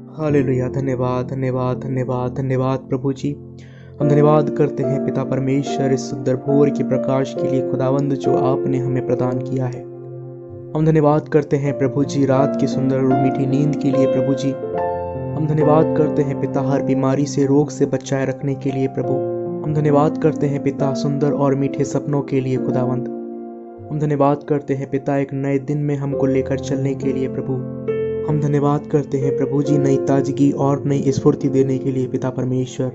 Hallelujah. धन्यवाद धन्यवाद धन्यवाद धन्यवाद प्रभु जी। हम धन्यवाद करते हैं पिता परमेश्वर इस सुंदर भोर के प्रकाश के लिए खुदावंद जो आपने हमें प्रदान किया है। हम धन्यवाद करते हैं प्रभु जी रात की सुंदर और मीठी नींद के लिए प्रभु जी। हम धन्यवाद करते हैं पिता हर बीमारी से रोग से बचाए रखने के लिए प्रभु। हम धन्यवाद करते हैं पिता सुंदर और मीठे सपनों के लिए खुदावंद। हम धन्यवाद करते हैं पिता एक नए दिन में हमको लेकर चलने के लिए प्रभु। हम धन्यवाद करते हैं प्रभु जी नई ताजगी और नई स्फूर्ति देने के लिए पिता परमेश्वर।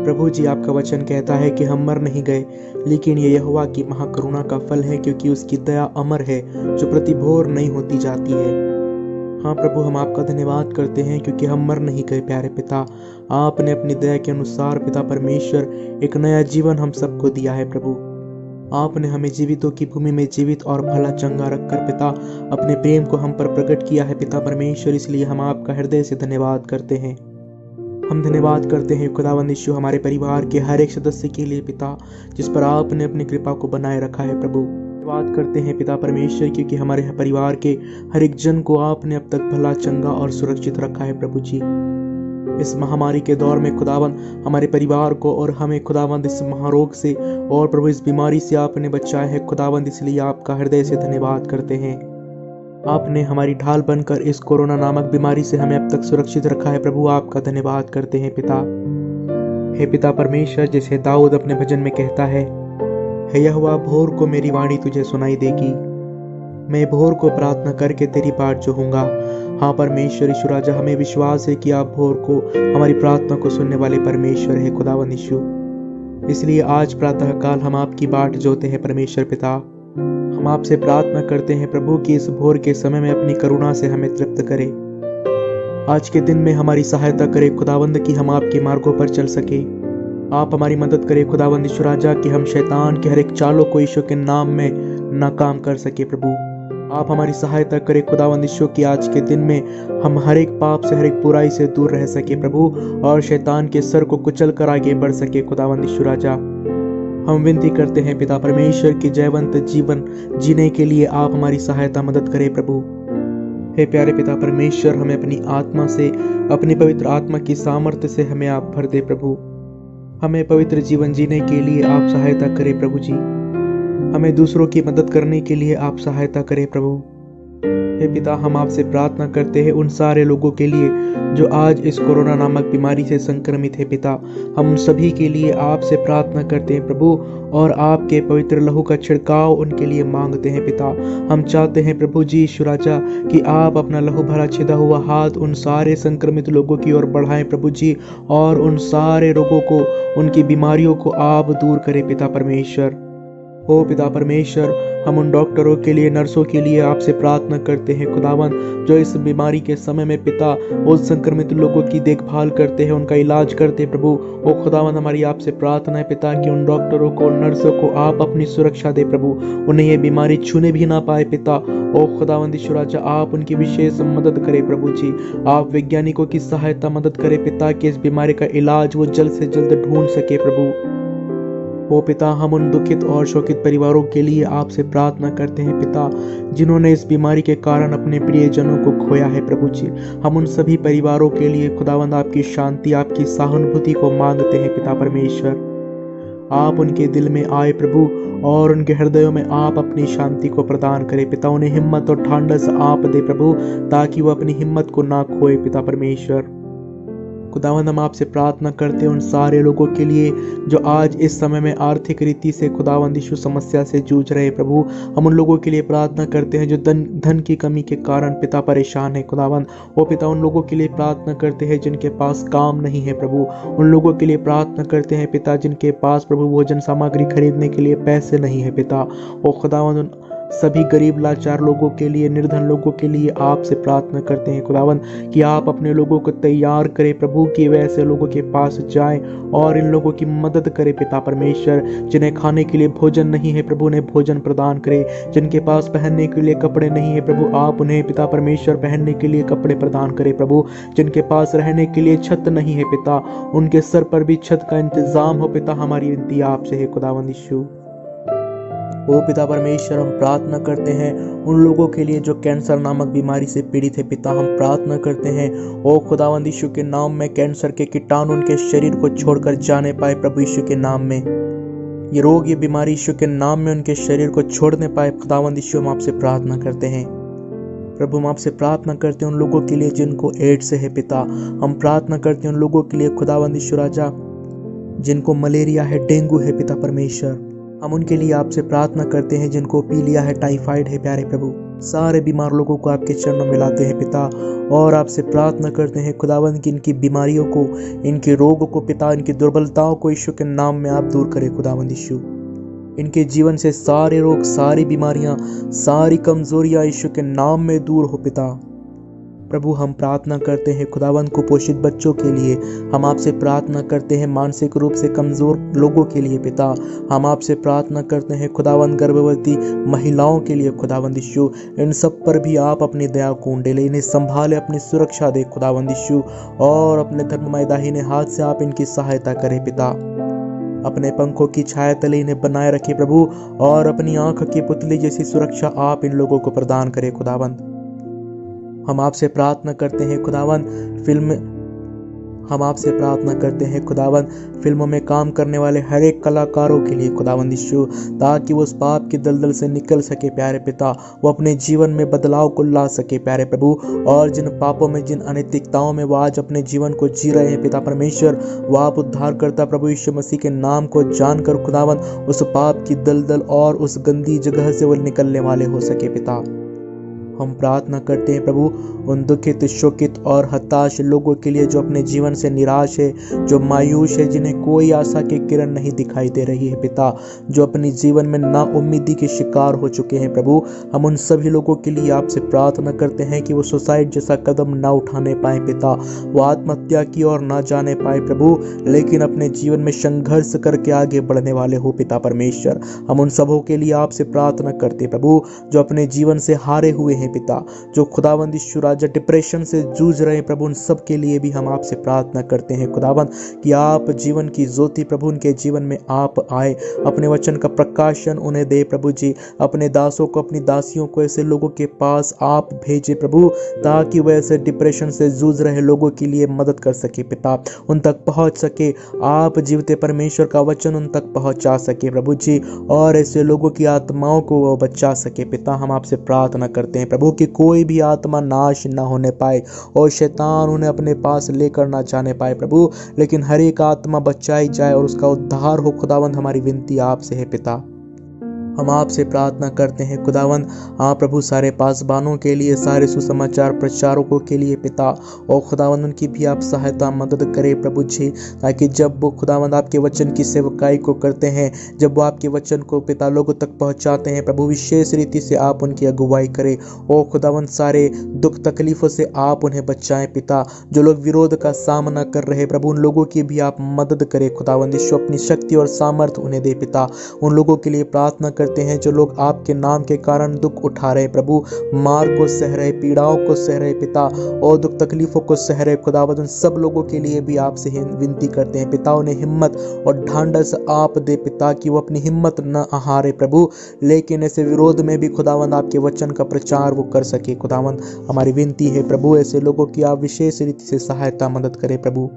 प्रभु जी आपका वचन कहता है कि हम मर नहीं गए, लेकिन ये यहोवा की महाकरुणा का फल है, क्योंकि उसकी दया अमर है जो प्रतिभोर नहीं होती जाती है। हाँ प्रभु, हम आपका धन्यवाद करते हैं क्योंकि हम मर नहीं गए प्यारे पिता। आपने अपनी दया के अनुसार पिता परमेश्वर एक नया जीवन हम सबको दिया है प्रभु। आपने हमें जीवितों की भूमि में जीवित और भला चंगा रखकर पिता अपने प्रेम को हम पर प्रकट किया है पिता परमेश्वर। इसलिए हम आपका हृदय से धन्यवाद करते हैं। हम धन्यवाद करते हैं खुदावंद यीशु हमारे परिवार के हर एक सदस्य के लिए पिता, जिस पर आपने अपनी कृपा को बनाए रखा है प्रभु। धन्यवाद करते हैं पिता परमेश्वर क्योंकि हमारे परिवार के हर एक जन को आपने अब तक भला चंगा और सुरक्षित रखा है प्रभु जी। इस महामारी के दौर में खुदावंद हमारे परिवार को और हमें खुदावंद इस महारोग से और प्रभु इस बीमारी से आपने बचाया है खुदावंद। इसलिए आपका हृदय से धन्यवाद करते हैं। आपने हमारी ढाल बनकर इस कोरोना नामक बीमारी से हमें अब तक सुरक्षित रखा है प्रभु। आपका धन्यवाद करते हैं पिता। हे पिता परमेश्वर, जैसे दाऊद अपने भजन में कहता है, हे यहोवा भोर को मेरी वाणी तुझे सुनाई देगी, मैं भोर को प्रार्थना करके तेरी बाट जोहूंगा। हाँ परमेश्वर यीशु राजा, हमें विश्वास है कि आप भोर को हमारी प्रार्थना को सुनने वाले परमेश्वर है खुदावंद यीशु। इसलिए आज प्रातः काल हम आपकी बाट जोते हैं परमेश्वर पिता। हम आपसे प्रार्थना करते हैं प्रभु कि इस भोर के समय में अपनी करुणा से हमें तृप्त करे। आज के दिन में हमारी सहायता करे खुदावंद कि हम आपके मार्गों पर चल सके। आप हमारी मदद करें खुदावंद यीशु राजा कि हम शैतान के हर एक चालों को यीशु के नाम में नाकाम कर सके प्रभु। आप हमारी सहायता करें खुदावंद यीशु कि आज के दिन में हम हर एक पाप से हर एक बुराई से दूर रह सके प्रभु, और शैतान के सर को कुचल कर आगे बढ़ सके खुदावंद यीशु राजा। हम विनती करते हैं पिता परमेश्वर की जयवंत जीवन जीने के लिए आप हमारी सहायता मदद करें प्रभु। हे प्यारे पिता परमेश्वर, हमें अपनी आत्मा से, अपनी पवित्र आत्मा की सामर्थ्य से हमें आप भर दे प्रभु। हमें पवित्र जीवन जीने के लिए आप सहायता करें प्रभु जी। हमें दूसरों की मदद करने के लिए आप सहायता करें प्रभु। हे पिता, हम आपसे प्रार्थना करते हैं उन सारे लोगों के लिए जो आज इस कोरोना नामक बीमारी से संक्रमित है पिता। हम उन सभी के लिए आपसे प्रार्थना करते हैं प्रभु, और आपके पवित्र लहू का छिड़काव उनके लिए मांगते हैं पिता। हम चाहते हैं प्रभु जी यीशु राजा कि आप अपना लहू भरा छिदा हुआ हाथ उन सारे संक्रमित लोगों की ओर बढ़ाएं प्रभु जी, और उन सारे रोगों को, उनकी बीमारियों को आप दूर करें पिता परमेश्वर। ओ पिता परमेश्वर, हम उन डॉक्टरों के लिए, नर्सों के लिए आपसे प्रार्थना करते हैं खुदावन, जो इस बीमारी के समय में पिता उस संक्रमित लोगों की देखभाल करते हैं, उनका इलाज करते हैं प्रभु। ओ खुदावन, हमारी आपसे प्रार्थना है पिता कि उन डॉक्टरों को, नर्सों को आप अपनी सुरक्षा दे प्रभु, उन्हें ये बीमारी छूने भी ना पाए पिता। ओ खुदावंद यीशु राजा, आप उनकी विशेष मदद करें प्रभु जी। आप वैज्ञानिकों की सहायता मदद करें पिता कि इस बीमारी का इलाज वो जल्द से जल्द ढूंढ सके प्रभु। ओ पिता, हम उन दुखित और शोकित परिवारों के लिए आपसे प्रार्थना करते हैं पिता, जिन्होंने इस बीमारी के कारण अपने प्रियजनों को खोया है प्रभु जी। हम उन सभी परिवारों के लिए खुदावंद आपकी शांति, आपकी सहानुभूति को मांगते हैं पिता परमेश्वर। आप उनके दिल में आए प्रभु, और उनके हृदयों में आप अपनी शांति को प्रदान करें पिता। उन्हें हिम्मत और ढांढस आप दे प्रभु, ताकि वो अपनी हिम्मत को ना खोए पिता परमेश्वर। खुदावंद, हम आपसे प्रार्थना करते हैं उन सारे लोगों के लिए जो आज इस समय में आर्थिक रीति से खुदावंद यीशु समस्या से जूझ रहे प्रभु। हम उन लोगों के लिए प्रार्थना करते हैं जो धन की कमी के कारण पिता परेशान है खुदावंद। ओ पिता, उन लोगों के लिए प्रार्थना करते हैं जिनके पास काम नहीं है प्रभु। उन लोगों के लिए प्रार्थना करते हैं पिता जिनके पास प्रभु भोजन सामग्री खरीदने के लिए पैसे नहीं है पिता। ओ खुदावंद, सभी गरीब लाचार लोगों के लिए, निर्धन लोगों के लिए आपसे प्रार्थना करते हैं खुदावंद कि आप अपने लोगों को तैयार करें प्रभु, कि वे ऐसे लोगों के पास जाएं और इन लोगों की मदद करें पिता परमेश्वर। जिन्हें खाने के लिए भोजन नहीं है प्रभु, उन्हें भोजन प्रदान करें। जिनके पास पहनने के लिए कपड़े नहीं है प्रभु, आप उन्हें पिता परमेश्वर पहनने के लिए कपड़े प्रदान करें प्रभु। जिनके पास रहने के लिए छत नहीं है पिता, उनके सर पर भी छत का इंतजाम हो पिता। हमारी विनती आपसे है खुदावंद यीशु। ओ पिता परमेश्वर, हम प्रार्थना करते हैं उन लोगों के लिए जो कैंसर नामक बीमारी से पीड़ित है पिता। हम प्रार्थना करते हैं ओ खुदावंद यीशु के नाम में कैंसर के कीटाणु उनके शरीर को छोड़कर जाने पाए प्रभु यीशु के नाम में। ये रोग, ये बीमारी यीशु के नाम में उनके शरीर को छोड़ने पाए खुदावंद यीशु, हम आपसे प्रार्थना करते हैं प्रभु। हम आपसे प्रार्थना करते हैं उन लोगों के लिए जिनको एड्स है पिता। हम प्रार्थना करते हैं उन लोगों के लिए खुदावंद यीशु राजा जिनको मलेरिया है, डेंगू है पिता परमेश्वर। हम उनके लिए आपसे प्रार्थना करते हैं जिनको पीलिया है, टाइफाइड है प्यारे प्रभु। सारे बीमार लोगों को आपके चरणों में लाते हैं पिता और आपसे प्रार्थना करते हैं खुदावंद की इनकी बीमारियों को, इनके रोगों को पिता, इनकी दुर्बलताओं को यीशु के नाम में आप दूर करें खुदावंद यीशु। इनके जीवन से सारे रोग, सारी बीमारियां, सारी कमजोरियां यीशु के नाम में दूर हो पिता। प्रभु हम प्रार्थना करते हैं खुदावंद कुपोषित बच्चों के लिए। हम आपसे प्रार्थना करते हैं मानसिक रूप से कमजोर लोगों के लिए पिता। हम आपसे प्रार्थना करते हैं खुदावंद गर्भवती महिलाओं के लिए खुदावंद यीशु। इन सब पर भी आप अपनी दया को उंडेले, इन्हें संभाले, अपनी सुरक्षा दे खुदावंद यीशु और अपने धर्ममय दाहिने हाथ से आप इनकी सहायता करें पिता। अपने पंखों की छाया तले इन्हें बनाए रखे प्रभु और अपनी आंख की पुतली जैसी सुरक्षा आप इन लोगों को प्रदान करें खुदावंद। हम आपसे प्रार्थना करते हैं खुदावंद हम आपसे प्रार्थना करते हैं खुदावंद फिल्मों में काम करने वाले हर एक कलाकारों के लिए खुदावंद यीशु, ताकि वो उस पाप की दलदल से निकल सके प्यारे पिता, वो अपने जीवन में बदलाव को ला सके प्यारे प्रभु। और जिन पापों में, जिन अनैतिकताओं में वो आज अपने जीवन को जी रहे हैं पिता परमेश्वर, वो आप उद्धार करता प्रभु यीशु मसीह के नाम को जानकर खुदावंद उस पाप की दलदल और उस गंदी जगह से वो निकलने वाले हो सके पिता। हम प्रार्थना करते हैं प्रभु उन दुखित, शोकित और हताश लोगों के लिए जो अपने जीवन से निराश है, जो मायूस है, जिन्हें कोई आशा की किरण नहीं दिखाई दे रही है पिता, जो अपने जीवन में नाउम्मीदी के शिकार हो चुके हैं प्रभु। हम उन सभी लोगों के लिए आपसे प्रार्थना करते हैं कि वो सुसाइड जैसा कदम ना उठाने पाए पिता, वो आत्महत्या की ओर ना जाने पाए प्रभु, लेकिन अपने जीवन में संघर्ष करके आगे बढ़ने वाले हो पिता परमेश्वर। हम उन सबों के लिए आपसे प्रार्थना करते प्रभु जो अपने जीवन से हारे हुए हैं पिता, जो खुदावंद यीशु राजा डिप्रेशन से जूझ रहे हैं प्रभु, उन सब के लिए भी हम आपसे प्रार्थना करते हैं खुदावंद कि आप जीवन की ज्योति प्रभु उनके जीवन में आप आए, अपने वचन का प्रकाशन उन्हें दे प्रभु जी। अपने दासों को, अपनी दासियों को ऐसे लोगों के पास आप भेजे प्रभु, ताकि वह ऐसे डिप्रेशन से जूझ रहे लोगों के लिए मदद कर सके पिता, उन तक पहुंच सके, आप जीवते परमेश्वर का वचन उन तक पहुंचा सके प्रभु जी, और ऐसे लोगों की आत्माओं को वो बचा सके पिता। हम आपसे प्रार्थना करते हैं प्रभु कि कोई भी आत्मा नाश ना होने पाए और शैतान उन्हें अपने पास लेकर ना जाने पाए प्रभु, लेकिन हर एक आत्मा बचाई जाए और उसका उद्धार हो खुदावंद। हमारी विनती आपसे है पिता। हम आपसे प्रार्थना करते हैं खुदावंद, हाँ प्रभु, सारे पासबानों के लिए, सारे सुसमाचार प्रचारकों के लिए पिता, और खुदावंद उनकी भी आप सहायता मदद करें प्रभु जी, ताकि जब वो खुदावंद आपके वचन की सेवकाई को करते हैं, जब वो आपके वचन को पिता लोगों तक पहुंचाते हैं प्रभु, विशेष रीति से आप उनकी अगुवाई करें। ओ खुदावंद सारे दुख तकलीफों से आप उन्हें बचाएं पिता, जो लोग विरोध का सामना कर रहे प्रभु उन लोगों की भी आप मदद करें खुदावंद यीशु, अपनी शक्ति और सामर्थ्य उन्हें दे पिता। उन लोगों के लिए प्रार्थना करते हैं जो लोग आपके नाम के कारण दुख उठा रहे प्रभु, मार को सह रहे, पीड़ाओं को सह रहे पिता, और दुख तकलीफों को सह रहे खुदावंद, उन सब लोगों के लिए भी आपसे विनती करते हैं पिता, उन्हें हिम्मत और ढांढस आप दे पिता, कि वो अपनी हिम्मत न हारे प्रभु, लेकिन ऐसे विरोध में भी खुदावंद आपके वचन का प्रचार वो कर सके खुदावंद। हमारी विनती है प्रभु, ऐसे लोगों की आप विशेष रीति से सहायता मदद करें प्रभु।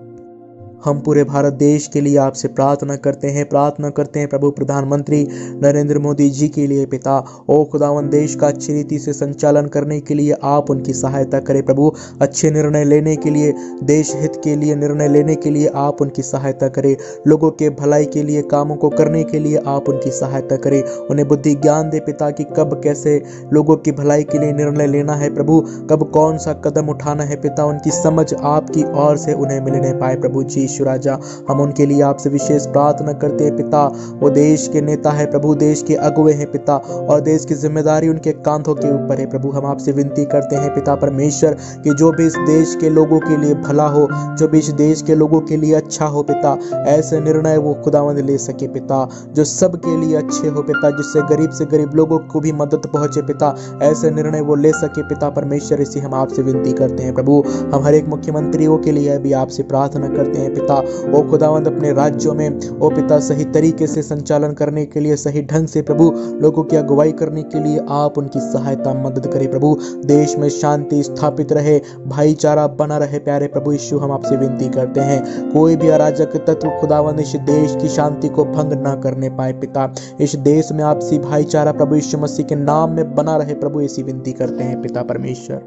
हम पूरे भारत देश के लिए आपसे प्रार्थना करते हैं प्रभु, प्रधानमंत्री नरेंद्र मोदी जी के लिए पिता, ओ खुदावंद देश का अच्छी रीति से संचालन करने के लिए आप उनकी सहायता करें प्रभु, अच्छे निर्णय लेने के लिए, देश हित के लिए निर्णय लेने के लिए आप उनकी सहायता करें, लोगों के भलाई के लिए कामों को करने के लिए आप उनकी सहायता करें, उन्हें बुद्धि ज्ञान दे पिता कि कब कैसे लोगों की भलाई के लिए निर्णय लेना है प्रभु, कब कौन सा कदम उठाना है पिता, उनकी समझ आपकी ओर से उन्हें मिलने पाए प्रभु जी। यीशु राजा, हम उनके लिए आपसे विशेष प्रार्थना करते हैं पिता, वो देश के नेता है प्रभु, देश के अगुवे हैं पिता, और देश की जिम्मेदारी उनके कांधों के ऊपर है प्रभु। हम आपसे विनती करते हैं पिता परमेश्वर कि जो भी इस देश के लोगों के लिए भला हो, जो भी इस देश के लोगों के लिए अच्छा हो पिता, ऐसे निर्णय वो खुदावंद ले सके पिता, जो सबके लिए अच्छे हो पिता, जिससे गरीब से गरीब लोगों को भी मदद पहुंचे पिता, ऐसे निर्णय वो ले सके पिता परमेश्वर। इसी हम आपसे विनती करते हैं प्रभु। हम हर एक मुख्यमंत्रियों के लिए भी आपसे प्रार्थना करते हैं पिता। ओ खुदावंद अपने राज्यों में ओ पिता सही तरीके से संचालन करने के लिए, सही ढंग से प्रभु लोगों की अगुवाई करने के लिए आप उनकी सहायता मदद करें प्रभु। देश में शांति स्थापित रहे, भाईचारा बना रहे प्यारे प्रभु यीशु, हम आपसे विनती करते हैं कोई भी अराजक तत्व खुदावंद इस देश की शांति को भंग ना करने पाए पिता। इस देश में आपसी भाईचारा प्रभु यीशु मसीह के नाम में बना रहे प्रभु, ऐसी विनती करते हैं पिता परमेश्वर।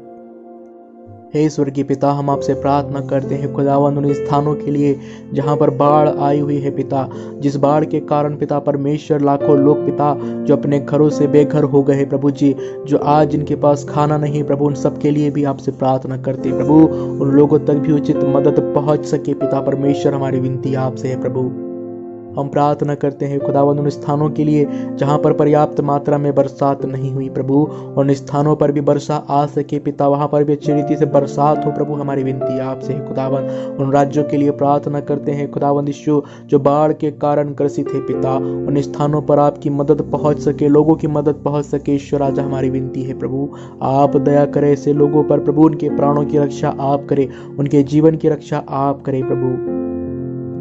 हे स्वर्गीय पिता, हम आपसे प्रार्थना करते हैं खुदावंद उन स्थानों के लिए जहां पर बाढ़ आई हुई है पिता, जिस बाढ़ के कारण पिता परमेश्वर लाखों लोग पिता जो अपने घरों से बेघर हो गए प्रभु जी, जो आज जिनके पास खाना नहीं प्रभु, उन सब के लिए भी आपसे प्रार्थना करते हैं प्रभु, उन लोगों तक भी उचित मदद पहुंच सके पिता परमेश्वर। हमारी विनती आपसे है प्रभु। हम प्रार्थना करते हैं खुदावंद उन स्थानों के लिए जहां पर पर्याप्त मात्रा में बरसात नहीं हुई प्रभु, उन स्थानों पर भी वर्षा आ सके पिता, वहां पर भी अच्छी रीति से बरसात हो प्रभु। हमारी विनती आपसे है खुदावंद। उन राज्यों के लिए प्रार्थना करते हैं खुदावंद यीशु जो बाढ़ के कारण ग्रसित है पिता, उन स्थानों पर आपकी मदद पहुंच सके, लोगों की मदद पहुंच सके। ईश्वर राजा हमारी विनती है प्रभु, आप दया करें ऐसे लोगों पर प्रभु, उनके प्राणों की रक्षा आप करें, उनके जीवन की रक्षा आप करें प्रभु।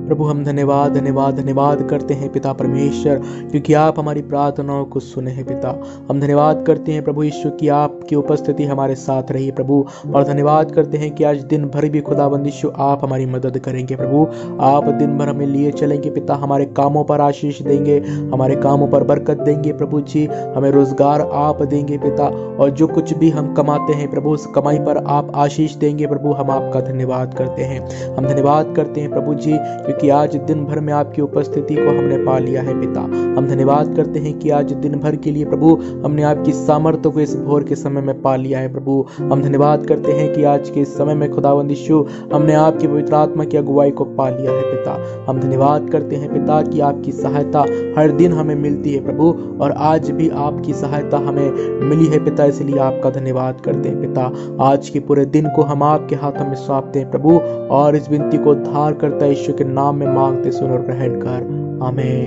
प्रभु हम धन्यवाद धन्यवाद धन्यवाद करते हैं पिता परमेश्वर, क्योंकि आप हमारी प्रार्थनाओं को सुने हैं पिता। हम धन्यवाद करते हैं प्रभु यीशु की आपकी उपस्थिति हमारे साथ रही प्रभु, और धन्यवाद करते हैं कि आज दिन भर भी खुदाबंद यीशु आप हमारी मदद करेंगे प्रभु। आप दिन भर हमें लिए चलेंगे पिता, हमारे कामों पर आशीष देंगे, हमारे कामों पर बरकत देंगे प्रभु जी, हमें रोजगार आप देंगे पिता, और जो कुछ भी हम कमाते हैं प्रभु उस कमाई पर आप आशीष देंगे प्रभु। हम आपका धन्यवाद करते हैं, हम धन्यवाद करते हैं प्रभु जी, कि आज दिन भर में आपकी उपस्थिति को हमने पा लिया है पिता। हम धन्यवाद करते हैं कि आज दिन भर के लिए प्रभु हमने आपकी सामर्थ्य को इस भोर के समय में पा लिया है प्रभु। हम धन्यवाद करते हैं कि आज के समय में खुदावंद यीशु हमने आपकी पवित्र आत्मा की अगुवाई को पा लिया है पिता। हम धन्यवाद करते हैं पिता कि आपकी सहायता हर दिन हमें मिलती है प्रभु, और आज भी आपकी सहायता हमें मिली है पिता, इसलिए आपका धन्यवाद करते हैं पिता। आज के पूरे दिन को हम आपके हाथों में सौंपते हैं प्रभु, और इस विनती को उद्धार करता यीशु के नाम में मांगते सुन और ग्रहण कर, आमीन।